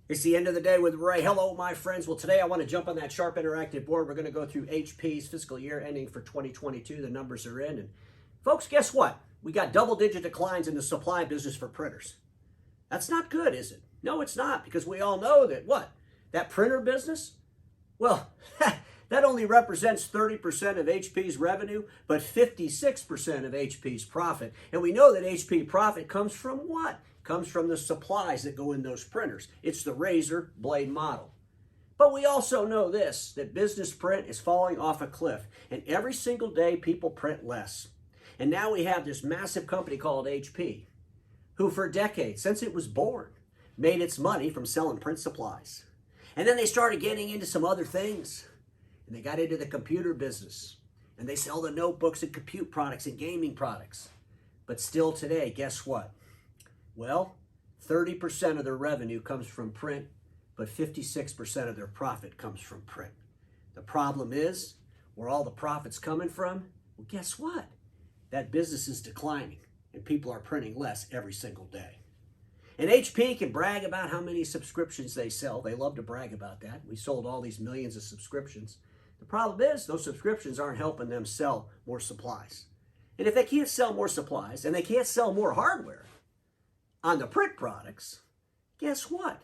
It's the end of the day with Ray. Hello, my friends. Well, today I want to jump on that Sharp Interactive board. We're going to go through HP's fiscal year ending for 2022. The numbers are in. And folks, guess what? We got double-digit declines in the supply business for printers. That's not good, is it? No, it's not, because we all know that what? That printer business? Well, that only represents 30% of HP's revenue, but 56% of HP's profit. And we know that HP profit comes from what? Comes from the supplies that go in those printers. It's the razor blade model. But we also know this, that business print is falling off a cliff, and every single day people print less. And now we have this massive company called HP, who for decades, since it was born, made its money from selling print supplies. And then they started getting into some other things, and they got into the computer business, and they sell the notebooks and compute products and gaming products. But still today, guess what? Well, 30% of their revenue comes from print, but 56% of their profit comes from print. The problem is, where all the profit's coming from, well, guess what? That business is declining, and people are printing less every single day. And HP can brag about how many subscriptions they sell. They love to brag about that. We sold all these millions of subscriptions. The problem is, those subscriptions aren't helping them sell more supplies. And if they can't sell more supplies, and they can't sell more hardware on the print products, guess what?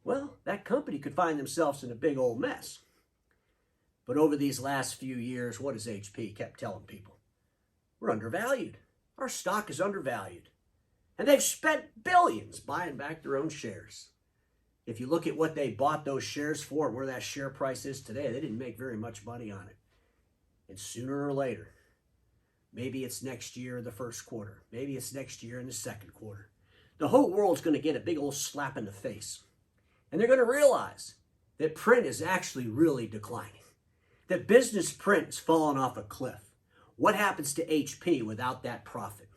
Well, that company could find themselves in a big old mess. But over these last few years, what has HP kept telling people? We're undervalued. Our stock is undervalued. And they've spent billions buying back their own shares. If you look at what they bought those shares for and where that share price is today, they didn't make very much money on it. And sooner or later, maybe it's next year in the first quarter, maybe it's next year in the second quarter, the whole world's going to get a big old slap in the face. And they're going to realize that print is actually really declining. That business print is falling off a cliff. What happens to HP without that profit?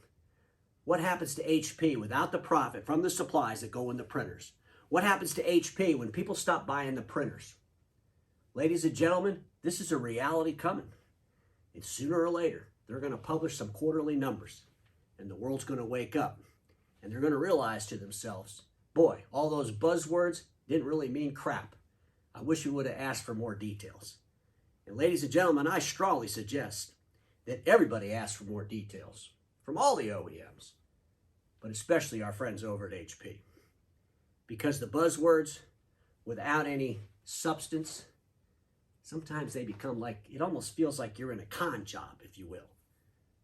What happens to HP without the profit from the supplies that go in the printers? What happens to HP when people stop buying the printers? Ladies and gentlemen, this is a reality coming. And sooner or later, they're going to publish some quarterly numbers. And the world's going to wake up. And they're going to realize to themselves, boy, all those buzzwords didn't really mean crap. I wish we would have asked for more details. And ladies and gentlemen, I strongly suggest that everybody ask for more details from all the OEMs, but especially our friends over at HP. Because the buzzwords, without any substance, sometimes they become like, it almost feels like you're in a con job, if you will.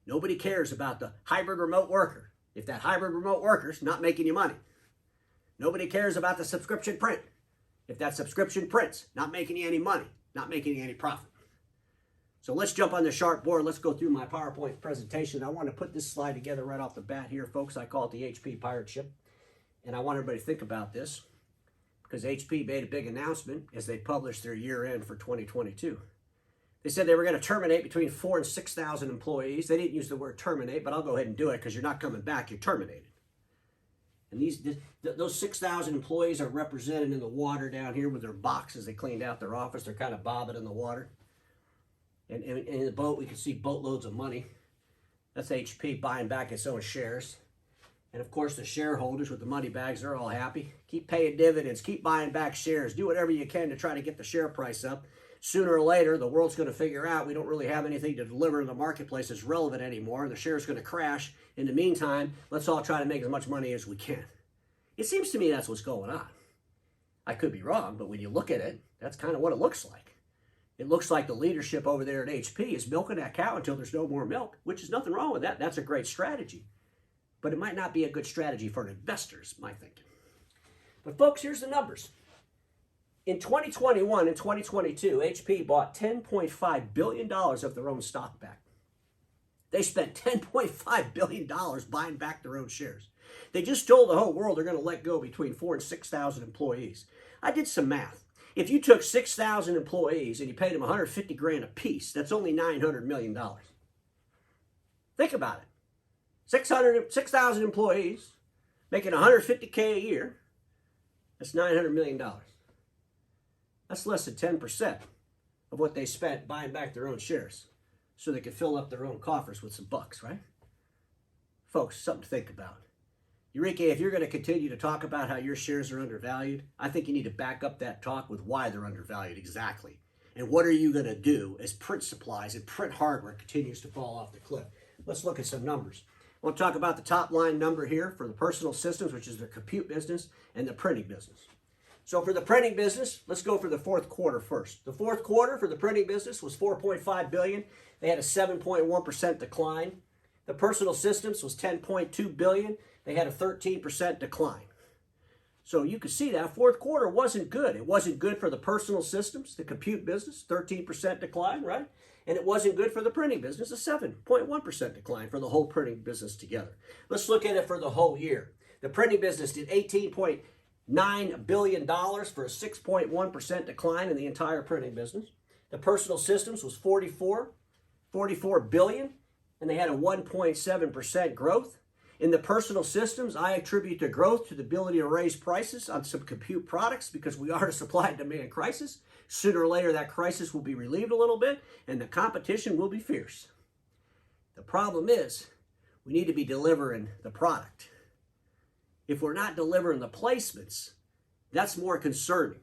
Nobody cares about the hybrid remote worker if that hybrid remote worker's not making you money. Nobody cares about the subscription print if that subscription print's not making you any money, not making you any profit. So let's jump on the Sharp board. Let's go through my PowerPoint presentation. I want to put this slide together right off the bat here, folks. I call it the HP pirate ship. And I want everybody to think about this because HP made a big announcement as they published their year end for 2022. They said they were going to terminate between 4,000 and 6,000 employees. They didn't use the word terminate, but I'll go ahead and do it because you're not coming back. You're terminated. And those 6,000 employees are represented in the water down here with their boxes. They cleaned out their office. They're kind of bobbing in the water. And in the boat, we can see boatloads of money. That's HP buying back its own shares. And of course, the shareholders with the money bags, they're all happy. Keep paying dividends, keep buying back shares, do whatever you can to try to get the share price up. Sooner or later, the world's going to figure out we don't really have anything to deliver in the marketplace that's relevant anymore, and the share's going to crash. In the meantime, let's all try to make as much money as we can. It seems to me that's what's going on. I could be wrong, but when you look at it, that's kind of what it looks like. It looks like the leadership over there at HP is milking that cow until there's no more milk, which is nothing wrong with that. That's a great strategy. But it might not be a good strategy for investors, my thinking. But folks, here's the numbers. In 2021 and 2022, HP bought $10.5 billion of their own stock back. They spent $10.5 billion buying back their own shares. They just told the whole world they're going to let go between 4,000 and 6,000 employees. I did some math. If you took 6,000 employees and you paid them $150,000 a piece, that's only $900 million. Think about it. 6,000 employees making $150K a year. That's $900 million. That's less than 10% of what they spent buying back their own shares so they could fill up their own coffers with some bucks, right? Folks, something to think about. Eureka, if you're going to continue to talk about how your shares are undervalued, I think you need to back up that talk with why they're undervalued exactly. And what are you going to do as print supplies and print hardware continues to fall off the cliff? Let's look at some numbers. I want to talk about the top line number here for the personal systems, which is the compute business, and the printing business. So for the printing business, let's go for the fourth quarter first. The fourth quarter for the printing business was $4.5 billion. They had a 7.1% decline. The personal systems was $10.2 billion. They had a 13% decline. So you can see that fourth quarter wasn't good. It wasn't good for the personal systems, the compute business, 13% decline, right? And it wasn't good for the printing business, a 7.1% decline for the whole printing business together. Let's look at it for the whole year. The printing business did $18.9 billion for a 6.1% decline in the entire printing business. The personal systems was $44 billion, and they had a 1.7% growth. In the personal systems, I attribute the growth to the ability to raise prices on some compute products because we are in a supply and demand crisis. Sooner or later, that crisis will be relieved a little bit, and the competition will be fierce. The problem is, we need to be delivering the product. If we're not delivering the placements, that's more concerning.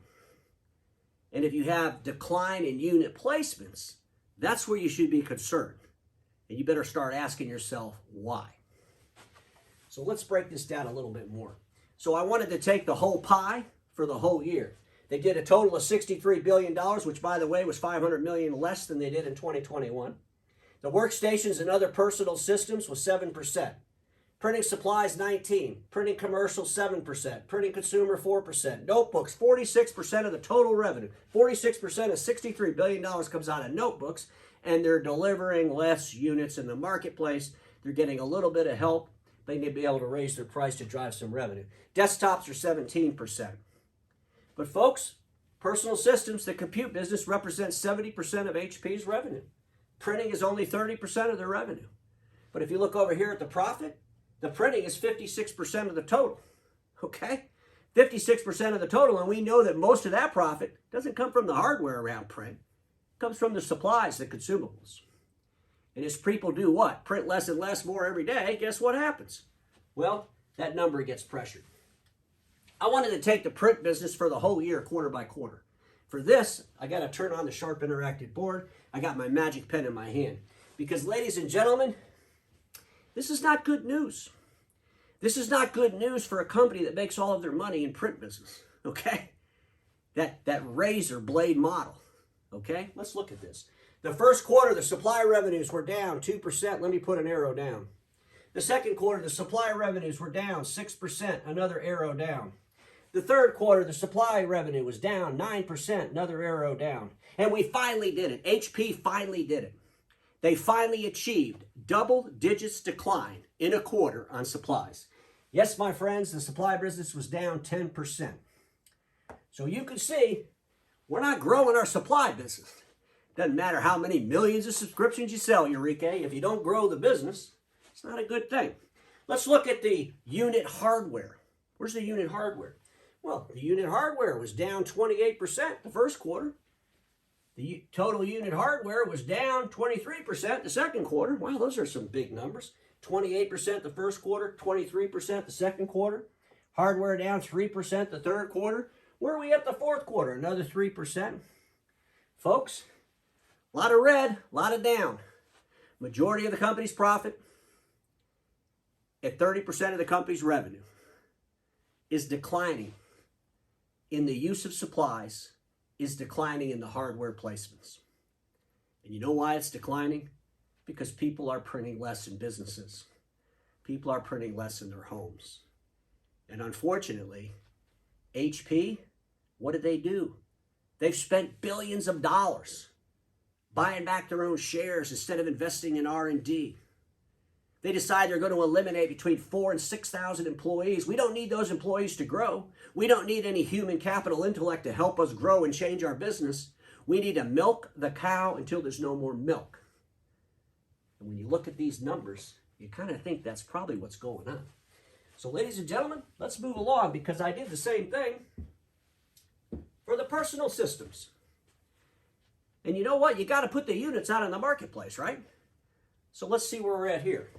And if you have decline in unit placements, that's where you should be concerned. And you better start asking yourself why. So let's break this down a little bit more. So I wanted to take the whole pie for the whole year. They did a total of $63 billion, which, by the way, was $500 million less than they did in 2021. The workstations and other personal systems was 7%. Printing supplies, 19%. Printing commercial, 7%. Printing consumer, 4%. Notebooks, 46% of the total revenue. 46% of $63 billion comes out of notebooks, and they're delivering less units in the marketplace. They're getting a little bit of help. They need to be able to raise their price to drive some revenue. Desktops are 17%. But folks, personal systems, the compute business, represents 70% of HP's revenue. Printing is only 30% of their revenue. But if you look over here at the profit, the printing is 56% of the total. Okay? 56% of the total, and we know that most of that profit doesn't come from the hardware around print. It comes from the supplies, the consumables. And as people do what? Print less and less more every day, guess what happens? Well, that number gets pressured. I wanted to take the print business for the whole year, quarter by quarter. For this, I got to turn on the Sharp Interactive board. I got my magic pen in my hand. Because, ladies and gentlemen, this is not good news. This is not good news for a company that makes all of their money in print business, okay? That razor blade model, okay? Let's look at this. The first quarter, the supply revenues were down 2%. Let me put an arrow down. The second quarter, the supply revenues were down 6%. Another arrow down. The third quarter, the supply revenue was down 9%. Another arrow down. And we finally did it. HP finally did it. They finally achieved double digits decline in a quarter on supplies. Yes, my friends, the supply business was down 10%. So you can see, we're not growing our supply business. Doesn't matter how many millions of subscriptions you sell, Eureka. If you don't grow the business, it's not a good thing. Let's look at the unit hardware. Where's the unit hardware? Well, the unit hardware was down 28% the first quarter. The total unit hardware was down 23% the second quarter. Wow, those are some big numbers. 28% the first quarter, 23% the second quarter. Hardware down 3% the third quarter. Where are we at the fourth quarter? Another 3%. Folks, a lot of red, a lot of down. Majority of the company's profit at 30% of the company's revenue is declining in the use of supplies, is declining in the hardware placements. And you know why it's declining? Because people are printing less in businesses. People are printing less in their homes. And unfortunately, HP, what did they do? They've spent billions of dollars buying back their own shares instead of investing in R&D. They decide they're going to eliminate between 4,000 and 6,000 employees. We don't need those employees to grow. We don't need any human capital intellect to help us grow and change our business. We need to milk the cow until there's no more milk. And when you look at these numbers, you kind of think that's probably what's going on. So ladies and gentlemen, let's move along because I did the same thing for the personal systems. And you know what? You got to put the units out in the marketplace, right? So let's see where we're at here.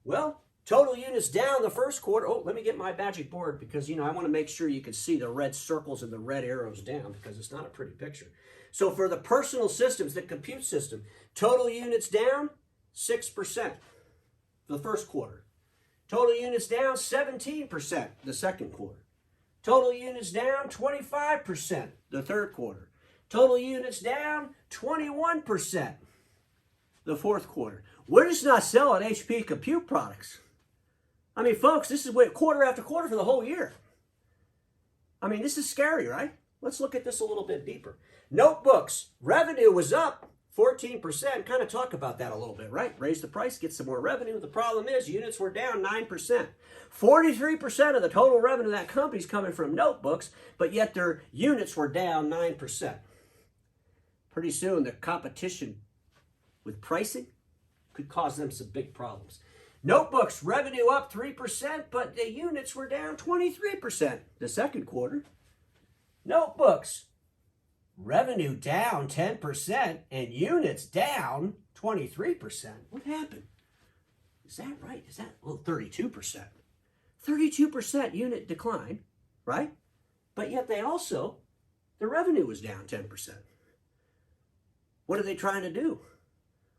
Well, Total units down the first quarter. Oh, let me get my magic board because, I want to make sure you can see the red circles and the red arrows down because it's not a pretty picture. So for the personal systems, the compute system, total units down 6% the first quarter. Total units down 17% the second quarter. Total units down 25% the third quarter. Total units down 21% the fourth quarter. We're just not selling HP compute products. I mean, folks, this is quarter after quarter for the whole year. I mean, this is scary, right? Let's look at this a little bit deeper. Notebooks, revenue was up 14%. Kind of talk about that a little bit, right? Raise the price, get some more revenue. The problem is units were down 9%. 43% of the total revenue of that company is coming from notebooks, but yet their units were down 9%. Pretty soon, the competition with pricing could cause them some big problems. Notebooks, revenue up 3%, but the units were down 23% the second quarter. Notebooks, revenue down 10% and units down 23%. What happened? Is that right? Is that, 32%. 32% unit decline, right? But yet the revenue was down 10%. What are they trying to do?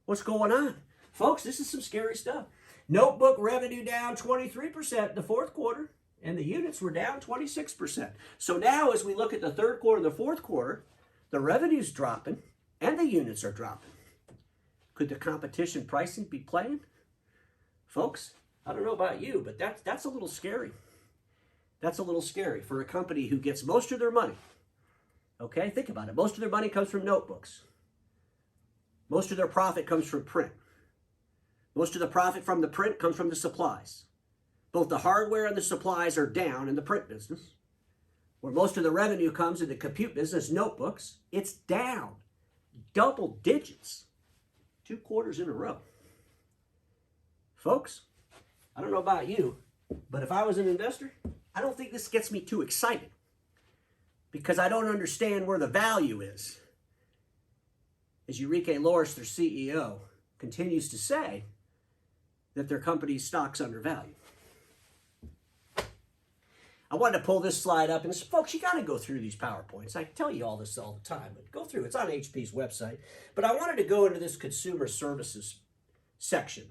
What's going on? Folks, this is some scary stuff. Notebook revenue down 23% in the fourth quarter, and the units were down 26%. So now as we look at the third quarter and the fourth quarter, the revenue's dropping and the units are dropping. Could the competition pricing be playing? Folks, I don't know about you, but that's a little scary. That's a little scary for a company who gets most of their money. Okay, think about it. Most of their money comes from notebooks. Most of their profit comes from print. Most of the profit from the print comes from the supplies. Both the hardware and the supplies are down in the print business. Where most of the revenue comes in the compute business, notebooks, it's down double digits 2 quarters in a row. Folks, I don't know about you, but if I was an investor, I don't think this gets me too excited because I don't understand where the value is. As Enrique Loris, their CEO, continues to say that their company's stock's undervalued. I wanted to pull this slide up, and folks, you got to go through these PowerPoints. I tell you all this all the time, but go through. It's on HP's website. But I wanted to go into this consumer services section,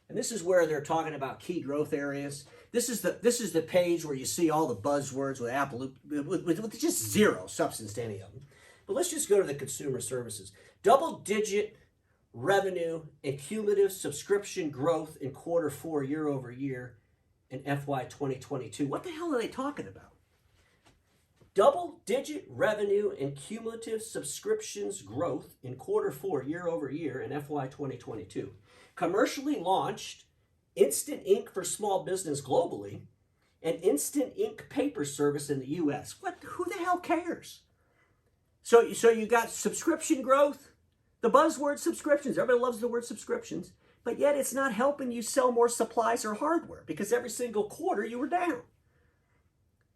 and this is where they're talking about key growth areas. This is the page where you see all the buzzwords with Apple with just zero substance to any of them. But let's just go to the consumer services. Double-digit revenue and cumulative subscription growth in quarter 4 year over year in FY 2022. What the hell are they talking about? Double-digit revenue and cumulative subscriptions growth in quarter 4 year over year in FY 2022. Commercially launched Instant Ink for small business globally and Instant Ink paper service in the US. Who the hell cares? So you got subscription growth, the buzzword subscriptions. Everybody loves the word subscriptions, but yet it's not helping you sell more supplies or hardware because every single quarter you were down.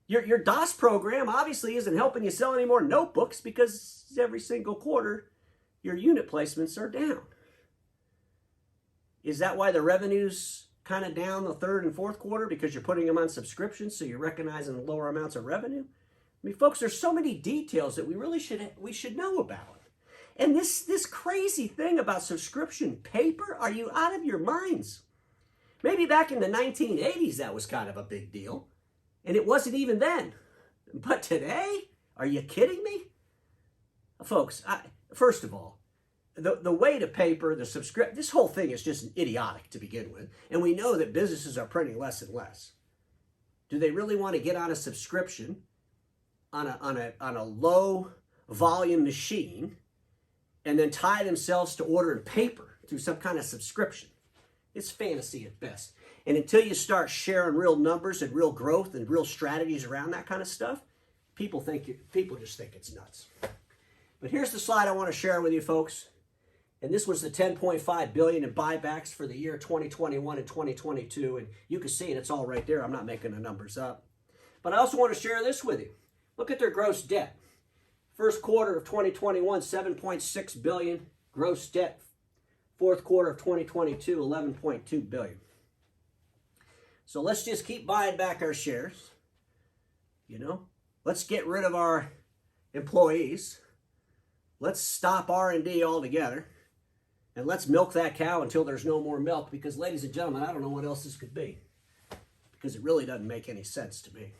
Your DOS program obviously isn't helping you sell any more notebooks because every single quarter your unit placements are down. Is that why the revenue's kind of down the third and fourth quarter? Because you're putting them on subscriptions, so you're recognizing lower amounts of revenue? I mean, folks, there's so many details that we should know about. And this crazy thing about subscription paper, are you out of your minds? Maybe back in the 1980s that was kind of a big deal, and it wasn't even then. But today, are you kidding me? Folks, first of all, the way to paper, this whole thing is just idiotic to begin with, and we know that businesses are printing less and less. Do they really want to get on a subscription on a low volume machine and then tie themselves to ordering paper through some kind of subscription? It's fantasy at best. And until you start sharing real numbers and real growth and real strategies around that kind of stuff, people just think it's nuts. But here's the slide I want to share with you, folks. And this was the $10.5 billion in buybacks for the year 2021 and 2022. And you can see it, it's all right there. I'm not making the numbers up. But I also want to share this with you. Look at their gross debt. First quarter of 2021, $7.6 billion gross debt. Fourth quarter of 2022, $11.2 billion. So let's just keep buying back our shares. You know, let's get rid of our employees. Let's stop R&D altogether. And let's milk that cow until there's no more milk. Because, ladies and gentlemen, I don't know what else this could be. Because it really doesn't make any sense to me.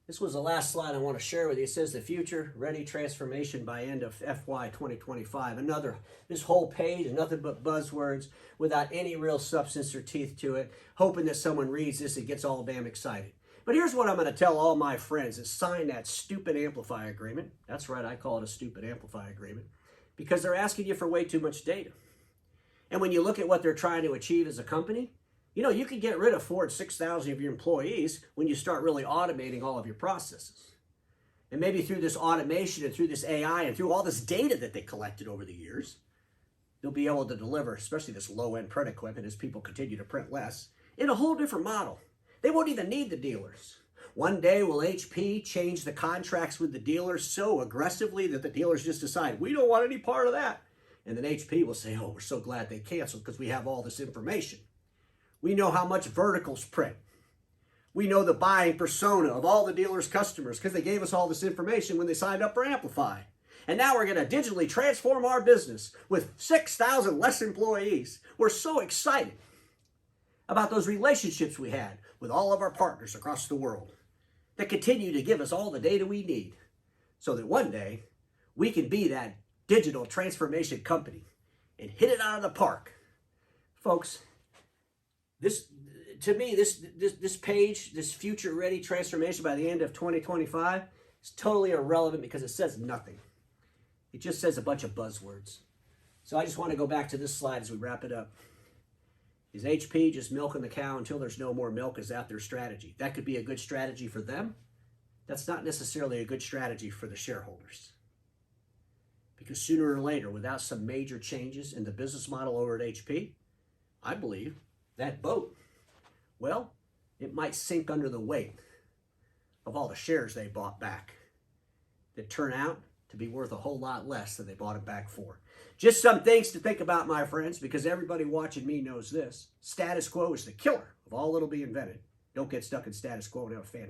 This was the last slide I want to share with you. It says the future ready transformation by end of FY 2025. This whole page is nothing but buzzwords without any real substance or teeth to it, hoping that someone reads this and gets all damn excited. But here's what I'm going to tell all my friends is sign that stupid amplify agreement. That's right, I call it a stupid amplify agreement because they're asking you for way too much data. And when you look at what they're trying to achieve as a company, you know, you can get rid of 4,000 to 6,000 of your employees when you start really automating all of your processes. And maybe through this automation and through this AI and through all this data that they collected over the years, they'll be able to deliver, especially this low-end print equipment as people continue to print less, in a whole different model. They won't even need the dealers. One day will HP change the contracts with the dealers so aggressively that the dealers just decide, we don't want any part of that. And then HP will say, oh, we're so glad they canceled because we have all this information. We know how much verticals print. We know the buying persona of all the dealers' customers because they gave us all this information when they signed up for Amplify. And now we're going to digitally transform our business with 6,000 less employees. We're so excited about those relationships we had with all of our partners across the world that continue to give us all the data we need so that one day we can be that digital transformation company and hit it out of the park. Folks, this page, this future ready transformation by the end of 2025 is totally irrelevant because it says nothing. It just says a bunch of buzzwords. So I just want to go back to this slide as we wrap it up. Is HP just milking the cow until there's no more milk? Is that their strategy? That could be a good strategy for them. That's not necessarily a good strategy for the shareholders. Because sooner or later, without some major changes in the business model over at HP, I believe that boat, well, it might sink under the weight of all the shares they bought back that turn out to be worth a whole lot less than they bought it back for. Just some things to think about, my friends, because everybody watching me knows this. Status quo is the killer of all that'll be invented. Don't get stuck in status quo and have a fan.